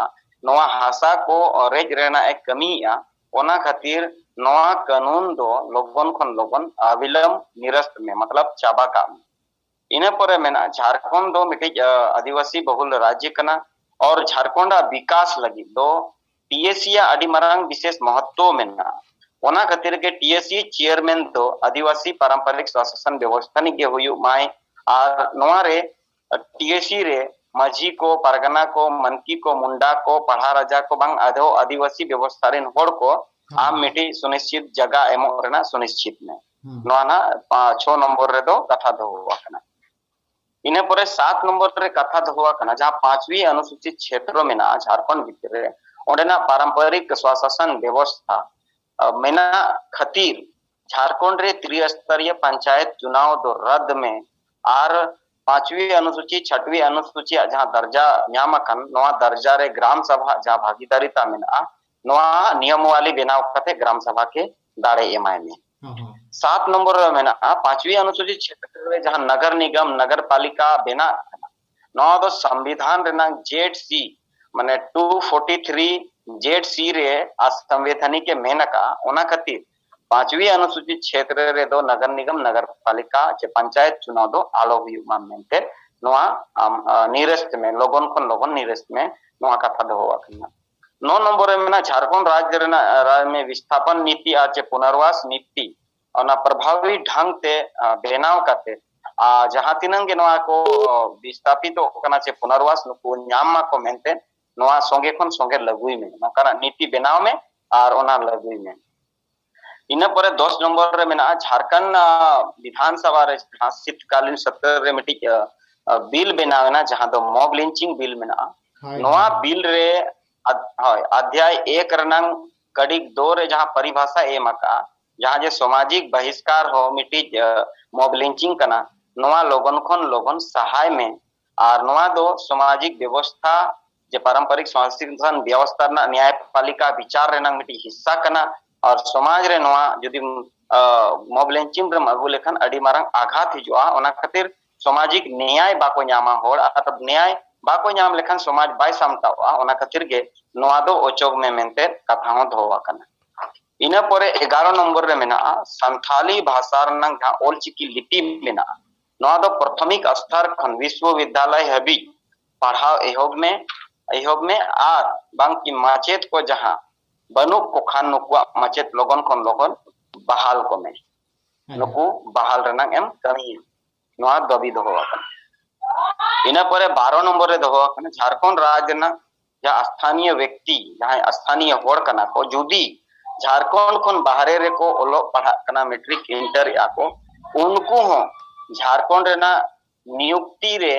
नोआ हासा को रेज रहना एक कमीया ओना खातिर नोआ कानून दो लोगन खन लोगन अविलंब निरस्त में मतलब चाबा का इने परे मेना झारखंड दो मिटे आदिवासी बहुल राज्य कना और झारखंड विकास लगी दो टीएससी अडी मरांग विशेष महत्व मेना ओना खातिर के टीएससी चेयरमैन तो आदिवासी पारंपरिक स्वशासन व्यवस्था नि के हुयु माय और नोआ रे टीएससी रे माझी को परगना को मनकी को मुंडा को पढ़ा राजा को बांग आधो आदिवासी व्यवस्था रेन होड़ को आम मिटी सुनिश्चित जगह एमो रेना सुनिश्चित में नोआ ना 6 नंबर रे दो कथा दो वाकना इने परे 7 नंबर रे कथा दो वाकना जहां 5वीं अनुसूचित क्षेत्र में ना झारखंड भीतर रे ओडेना पारंपरिक स्वशासन व्यवस्था मेना खातिर झारखंड रे त्रिस्तरीय पंचायत चुनाव दो रद्द में और 5वीं अनुसूची 6वीं अनुसूची जहां दर्जा न्यामकन नवा दर्जा रे ग्राम सभा जहां भागीदारीता मेना नवा नियम वाली बेनाव कते ग्राम सभा के दाड़े एमाय में 7 नंबर में ना 5वीं अनुसूचित क्षेत्र रे जहां नगर निगम नगर पालिका बेना नवा दो संविधान रेना जेड सी माने 243 जेड सी रे असंवैधानिक के मेनका ओना खातिर 5वीं अनुसूचित क्षेत्र रे दो नगर निगम नगर पालिका चे पंचायत चुनाव दो आलो हुयु मा मेनते नोआ निरस्त में लोगन को लोगन निरस्त में नोआ कथा दो वाकना 9 नंबर में ना झारखंड राज्य रेना में विस्थापन नीति आ चे पुनर्वास नीति और प्रभावी ढंग से बेनाव करते जहां तिनंग नोआ को विस्थापित कना चे पुनर्वास नुको न्यामा को मेनते नोआ संगे खन संगे लगुई में नकरा नीति बेनाव में और ओना लगुई में इना परे 10 नंबर रे मेना झारखंड विधानसभा रे शीतकालीन सत्र रे मिटी बिल बेनाव ना जहां दो मॉब लिंचिंग बिल मेना नोआ बिल रे अध्याय 1 रनंग कड़ी 2 रे जहां परिभाषा एमका जहां जे सामाजिक बहिष्कार हो मिटी मॉब लिंचिंग कना नोआ लोगन खन लोगन सहाय में और नोआ दो सामाजिक व्यवस्था जे पारंपरिक संस्कृति व्यवस्था ना न्यायपालिका विचार रेना मिटी हिस्सा कना और समाज रे नोआ जदि मॉब लिंचिंग रे अगु लेखन अडी मारंग आघात हिजुआ ओना खातिर सामाजिक न्याय बाको न्यामा होड़ अतब न्याय बाको न्याम लेखन समाज बाय सामतावा ओना खातिर गे नोआ दो ओचोग में मेनते कथा हो धोवा कना इना परे 11 नंबर रे मेना संथाली भाषा रनंग जहां ओलचिकी लिपि मेना नोआ दो प्राथमिक स्तर खन विश्वविद्यालय हबी पढ़ाव एहोब में आर बांग की माचेत को जहां बनु को खान नुकुआ माचेत लोगन खन लोगन बहाल को में नुकु बहाल रनंग एम कमी नोआ दबी दोवा कना इना परे 12 नंबर रे दोवा कना झारखंड राज्य ना या स्थानीय व्यक्ति जहां स्थानीय होड़ कना को जुदी झारखंड खन बाहरे रे को ओलो पढ़ा कना मैट्रिक इंटर या को उनको हो झारखंड रे ना नियुक्ति रे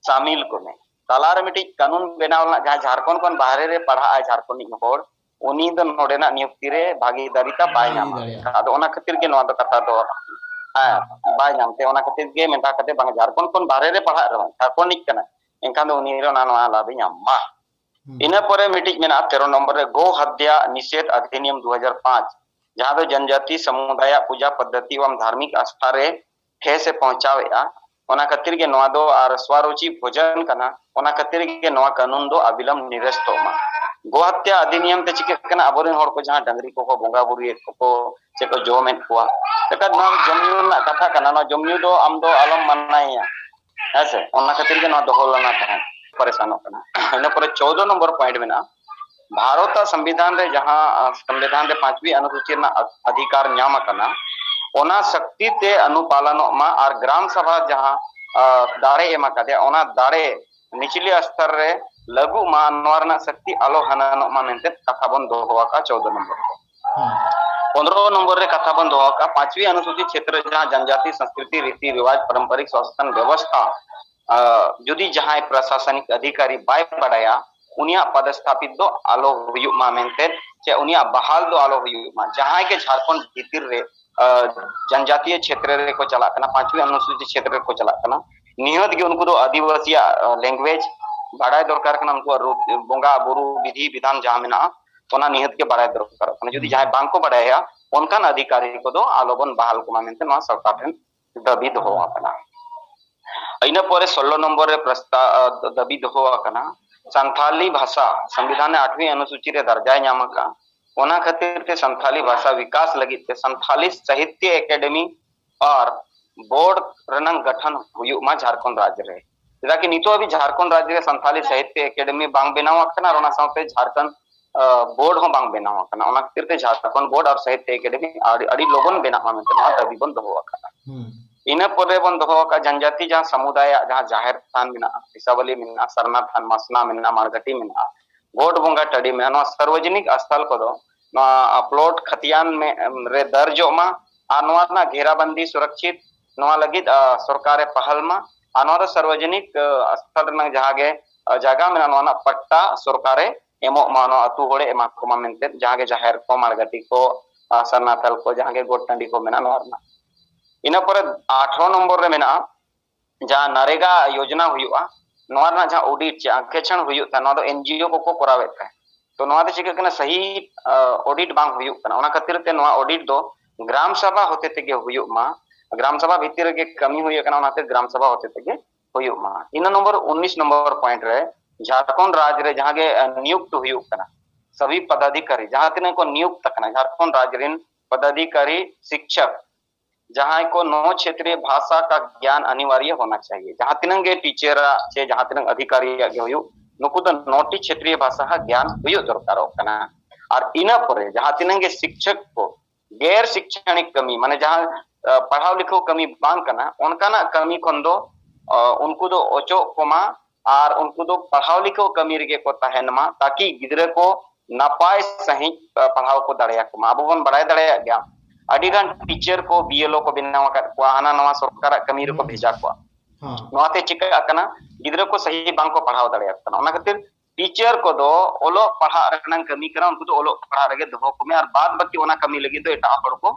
शामिल को में तालार मिटी कानून बेनावला जहां झारखंड खन बाहरे रे पढ़ा आय झारखंड होड़ उनी द नोडेना नियुक्ति रे भागीदारीता बाय नाम आदो ओना खातिर के नोआ द कथा दो बाय नामते ओना खातिर के मेंता कते बांग झारखंड खन बाहरे रे पढ़ा रहा झारखंड निक कना एनखान दो उनी रे ना नोआ लाबे मा इना परे मिटी मेना 13 नंबर रे गो हत्या निषेध अधिनियम 2005 जहां दो जनजाति समुदाय पूजा पद्धति एवं धार्मिक आस्था रे ठे से पहुंचावेआ ओना खातिर के नोआ दो आर स्वरुचि भोजन कना ओना खातिर के नोआ कानून दो अविलंब निरस्त होमा गो हत्या अधिनियम ते चिके कना अबोरिन होड़ को जहां डंगरी को बोंगा बुरी को से को जोमेन को तका नोआ जमयु ना कथा कना नोआ जमयु दो आम दो आलम माननाया ऐसे ओना खातिर के नोआ दोहलना था परेशान होना इना पर 14 नंबर पॉइंट में ना भारत संविधान रे जहां संविधान रे 5वीं अनुसूची ना अधिकार न्याम कना ओना शक्ति ते अनुपालन मा और ग्राम सभा जहां दाड़े एमा कदे ओना दाड़े निचले स्तर रे लघु मा नवरना शक्ति आलो हनानो मा मेनते कथा बन दोवा का 14 नंबर को 15 नंबर रे कथा बन दोवा का 5वीं अनुसूची क्षेत्र जहां जनजाति संस्कृति रीति रिवाज पारंपरिक शासन व्यवस्था जुदी जहां प्रशासनिक अधिकारी बाय पड़ाया उनिया पदस्थापित दो आलो हुयु मा मेनते चे उनिया बहाल दो आलो हुयु मा जहां के झारखंड भीतर रे जनजातीय क्षेत्र रे को चला कना 5वीं अनुसूचित क्षेत्र रे को चला कना निहत के उनको दो आदिवासी लैंग्वेज बाड़ाय दरकार कना उनको बोंगा बुरु विधि विधान जहां मेना ओना निहत के बाड़ाय दरकार कना जुदी जहां बांग को बाड़ाया उनकान अधिकारी को दो आलोबन बहाल को मा मेनते मा सरकार ठन दबी दो होवा कना इना परे 16 नंबर रे प्रस्ताव दबी दो होवा कना संथाली भाषा संविधान 8वीं अनुसूची रे दर्जा न्यामका ओना खातिर ते संथाली भाषा विकास लगी ते संथाली साहित्य एकेडमी और बोर्ड रनंग गठन हुयु मा झारखंड राज्य रे चेदा कि नितो अभी झारखंड राज्य रे संथाली साहित्य एकेडमी बांग बेनाव आकना और ओना साथे झारखंड बोर्ड हो बांग बेनाव आकना ओना खातिर ते झारखंड बोर्ड और साहित्य एकेडमी अड़ी लोगन बेनाव मेंते नोआ दाबी बन दोहो आकना इन परे बन दोहो का जनजाति जहां समुदाय जहां जाहिर थान मेना हिसाबली मेना सरना थान मसना मेना मारगटी मेना गोड बोंगा टडी में नोआ सार्वजनिक स्थल को दो नोआ प्लॉट खतियान में रे दर्जो मा आ नोआ ना घेराबंदी सुरक्षित नोआ लगित सरकार पहल मा आ नोआ सार्वजनिक स्थल रंग जहागे जगह में नोआ ना पट्टा सरकार एमो मा नोआ अतु होड़े एमा को मा मेनते जहागे जाहिर को मारगटी को सरना थल को जहागे गोड टंडी को मेना नोआ ना इन पर 18 नंबर रे मेना जहां नरेगा योजना हुआ नोआ ना जहां ऑडिट चे अंकेक्षण हुआ नोआ दो एनजीओ को करावे थे तो नोआ दे चिका कना सही ऑडिट बांग हुआ कना ओना खातिर ते नोआ ऑडिट दो ग्राम सभा होते तेगे हुआ मा ग्राम सभा भीतर के कमी हुआ कना ओना ते ग्राम सभा होते तेगे हुआ मा इन नंबर 19 नंबर पॉइंट रे झारखंड राज्य रे जहां के नियुक्त हुआ कना सभी पदाधिकारी जहां तिने को नियुक्त कना झारखंड राज्य रे पदाधिकारी शिक्षक जहां को 9 क्षेत्रीय भाषा का ज्ञान अनिवार्य होना चाहिए जहां तिनंगे टीचर से जहां तिनंग अधिकारी आगे हुयो नुकु तो 9टी क्षेत्रीय भाषा का ज्ञान हुयो दरकार कना और इना परे जहां तिनंगे शिक्षक को गैर शैक्षणिक कमी माने जहां पढ़ाव लिखो कमी बांग कना उनका ना कमी खन दो उनको दो ओचो कोमा और उनको दो पढ़ाव लिखो कमी रे को तहन मा ताकि गिदरे को नापाय सही पढ़ाव को दड़या कोमा अब बन बड़ाय दड़या गया अडिगान टीचर को बीएलओ को बिना को हाना नवा सरकार कमी को भेजा को नवाते चिका कना गिदरा को सही बांग को पढ़ाव दड़या कना ओना खातिर टीचर को दो ओलो पढ़ा रखना कमी करा उनको तो ओलो पढ़ा रगे दो को में और बाद बाकी ओना कमी लगी तो एटा हड़ को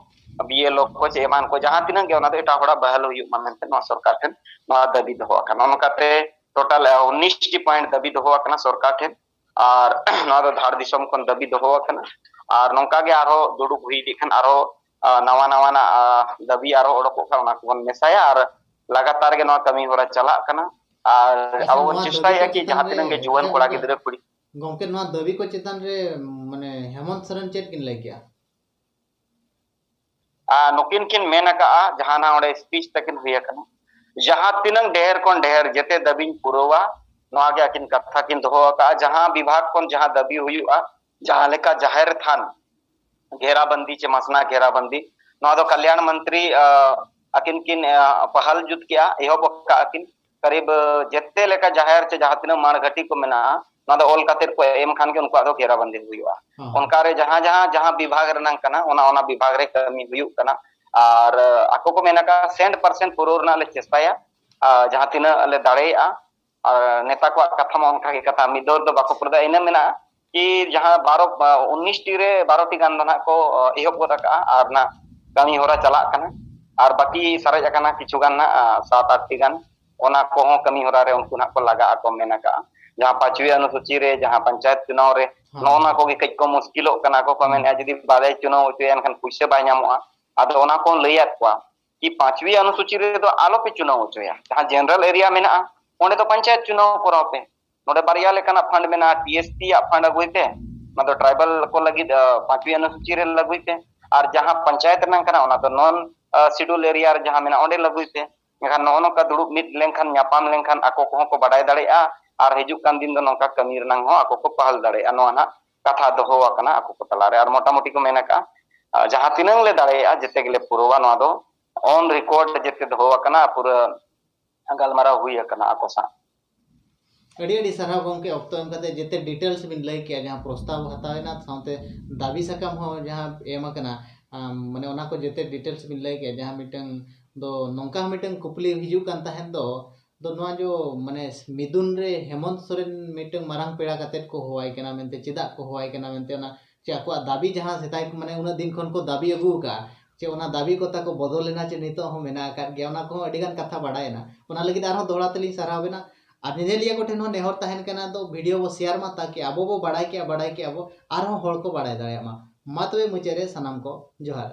बीएलओ को चेमान को जहां तिना के ओना तो एटा हड़ा बहल हुई मानते नवा सरकार ठन नवा दाबी दो कना ओना काते टोटल 19 टी पॉइंट दाबी दो कना सरकार ठन और नवा तो धार दिसम कोन दाबी दो कना और नोका के आरो दुडुक हुई दिखन आरो नवा नवा ना दाबी आरो ओडको का बन मेसाया और लगातार के नवा कमी होरा चला कना और अब वो चेष्टा है कि जहां तिनंगे जुवान कोड़ा गिदरे कुड़ी गोमके नवा दाबी को चेतन रे माने हेमंत सरन चेत किन लई गया नुकिन किन मेना का जहां ना ओडे स्पीच तकिन हुई कना जहां तिनंग ढेर कोन ढेर जेते दाबी पुरोवा नवा के किन कथा किन दोहो का जहां विभाग कोन जहां दाबी हुआ जहां लेका जाहिर थान घेराबंदी चे मसना घेराबंदी नवा दो कल्याण मंत्री अकिन किन पहल जुत किया एहो पक्का अकिन करीब जेते लेका जाहिर चे जहां तिना मारघटी को मेना नवा दो ओल कातिर को एम खान के उनको दो घेराबंदी हुआ उनका रे जहां जहां जहां विभाग रनंग कना ओना ओना विभाग रे कमी हुई कना और आको को मेना का 100% पुरोरना ले चेष्टाया जहां तिना ले दाड़ेया और नेता को कथा मा उनका के कथा मिदोर दो बाको प्रदा इना मेना कि जहां 19 टी रे 12 टी गान ना को एहब गोदा का और ना कमी होरा चला कना और बाकी सारे जगह ना किछु गान ना 7-8 टी गान ओना को हो कमी होरा रे उनको ना को लगा को मेना का जहां 5वीं अनुसूची रे जहां पंचायत चुनाव रे नोना को कई को मुश्किलो कना को मेन जदी बादे चुनाव होते एनखान पैसे बाय नामोआ आदो ओना को लैयात को कि 5वीं अनुसूची रे तो आलो पे चुनाव होचोया जहां जनरल एरिया मेना ओंडे तो पंचायत चुनाव कराव पे नोडे बारिया लेकाना फंड मेना टीएसपी या फंड अगुइते मतलब ट्राइबल को लगी 5वीं अनुसूची रे लगुइते और जहां पंचायत रनंग कना ओना तो नॉन शेड्यूल एरिया रे जहां मेना ओंडे लगुइते एखान नोनो का दुड़ुब मिट लेनखान न्यापाम लेनखान आको को को बाडाय दाड़ेया और हिजुक कान दिन दो नोका कमी रनंग हो आको को पहल दाड़ेया नोआ ना कथा दोहो आकना आको को तलारे और मोटा मोटी को मेना का जहां तिनंग ले दाड़ेया जेते गेले पुरोवा नोआ दो ऑन रिकॉर्ड जेते दोहो आकना पूरा गलमारा हुई आकना आको सा अड़ी सारा गोमके ऑक्तो एम कते जेते डिटेल्स बिन लई के जहां प्रस्ताव हतावेना साथे दाबी सकम हो जहां एम कना माने ओना को जेते डिटेल्स बिन लई के जहां मिटन दो नोंका मिटन कुपली हिजु कान ताहेन दो नोआ जो माने मिदुन रे हेमंत सोरेन मिटन मारंग पेड़ा कते को होवाय कना मेनते चिदा को होवाय कना मेनते ओना चे आको दाबी जहां सेताय माने उना दिन खन को दाबी अगु का चे ओना दाबी को ताको बदलेना चे नितो हो मेना का गे ओना को अडिगान कथा बाडायना ओना लगी आरो दोड़ा तली सरावेना और निजेलिया को ठेन नेहर तहन कना तो वीडियो बो शेयर मा ताकि आबो बो बाडाय के आबो आरो हड़ को बाडाय दाया मा तबे मुचेरे सनाम को जोहार।